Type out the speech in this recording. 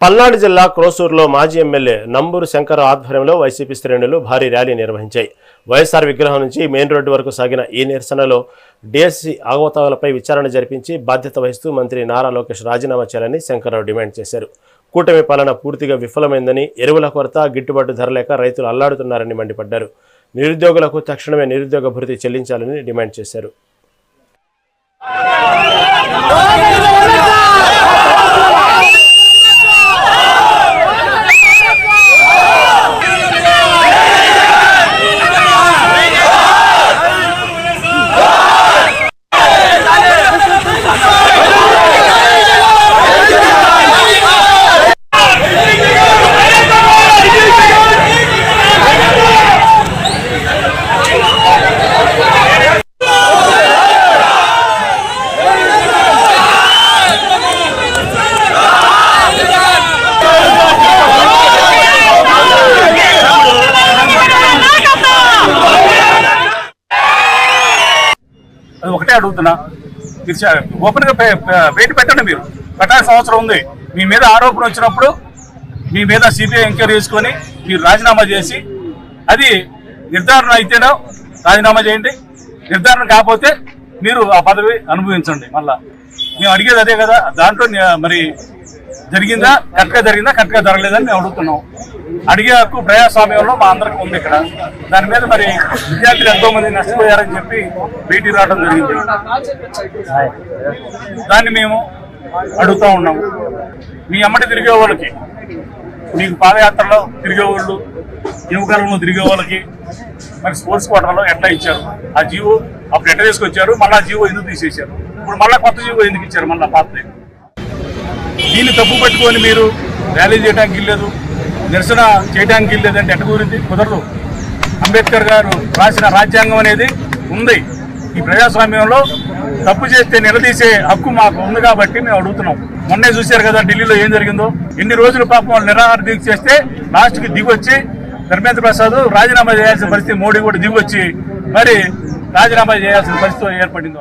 పల్నాడు జిల్లా క్రోసూరులో మాజీ ఎమ్మెల్యే నంబూరు శంకర్ ఆధ్వర్యంలో వైసీపీ శ్రేణులు భారీ ర్యాలీ నిర్వహించాయి. వైఎస్ఆర్ విగ్రహం నుంచి మెయిన్ రోడ్డు వరకు సాగిన ఈ నిరసనలో డీఎస్సీ అవకతవకలపై విచారణ జరిపించి బాధ్యత వహిస్తూ మంత్రి నారా లోకేష్ రాజీనామా చేయాలని శంకర్రావు డిమాండ్ చేశారు. కూటమి పాలన పూర్తిగా విఫలమైందని, ఎరువుల కొరత, గిట్టుబాటు ధర లేక రైతులు అల్లాడుతున్నారని మండిపడ్డారు. నిరుద్యోగులకు తక్షణమే నిరుద్యోగ భృతి చెల్లించాలని డిమాండ్ చేశారు. అది ఒకటే అడుగుతున్నా, ఓపెన్గా బయట పెట్టండి. మీరు పెట్టాల్సిన అవసరం ఉంది. మీ మీద ఆరోపణ వచ్చినప్పుడు మీ మీద సిబిఐ ఎంక్వైరీ చేసుకొని మీరు రాజీనామా చేసి, అది నిర్ధారణ అయితేనో రాజీనామా చేయండి, నిర్ధారణ కాకపోతే మీరు ఆ పదవి అనుభవించండి. మళ్ళా మేము అడిగేది అదే కదా. దాంట్లో మరి జరిగిందా, కరెక్ట్గా జరిగిందా, కరెక్ట్గా జరగలేదని మేము అడుగుతున్నాం. అడిగే హక్కు ప్రజాస్వామ్యంలో మా అందరికీ ఉంది ఇక్కడ. దాని మీద మరి విద్యార్థులు ఎంతో మంది నష్టపోయారని చెప్పి భేటీ రావడం జరిగింది. దాన్ని మేము అడుగుతూ ఉన్నాం. మీ అమ్మటి తిరిగే వాళ్ళకి, మీకు పాదయాత్రలో తిరిగే వాళ్ళు, యువకాలంలో తిరిగే వాళ్ళకి మరి స్పోర్ట్స్ కోటాలో ఎట్లా ఇచ్చారు? ఆ జీవో అప్పుడు ఎట్లా తీసుకొచ్చారు? మళ్ళీ జీవో ఎందుకు తీసేశారు? ఇప్పుడు మళ్ళీ కొత్త జీవో ఎందుకు ఇచ్చారు? మళ్ళీ పాతది. దీన్ని తప్పు పెట్టుకొని మీరు ర్యాలీ చేయడానికి ఇల్లేదు, నిరసన చేయడానికి ఇల్లేదంటే ఎట్ట గురించి కుదరదు. అంబేద్కర్ గారు రాసిన రాజ్యాంగం అనేది ఉంది. ఈ ప్రజాస్వామ్యంలో తప్పు చేస్తే నిలదీసే హక్కు మాకు ఉంది కాబట్టి మేము అడుగుతున్నాం. మొన్నే చూశారు కదా ఢిల్లీలో ఏం జరిగిందో. ఎన్ని రోజులు పాపం వాళ్ళు నిరాహార దీక్ష చేస్తే లాస్ట్కి దిగొచ్చి ధర్మేంద్ర ప్రసాద్ రాజీనామా చేయాల్సిన పరిస్థితి, మోడీ కూడా దిగొచ్చి మరి రాజీనామా చేయాల్సిన పరిస్థితి ఏర్పడింది.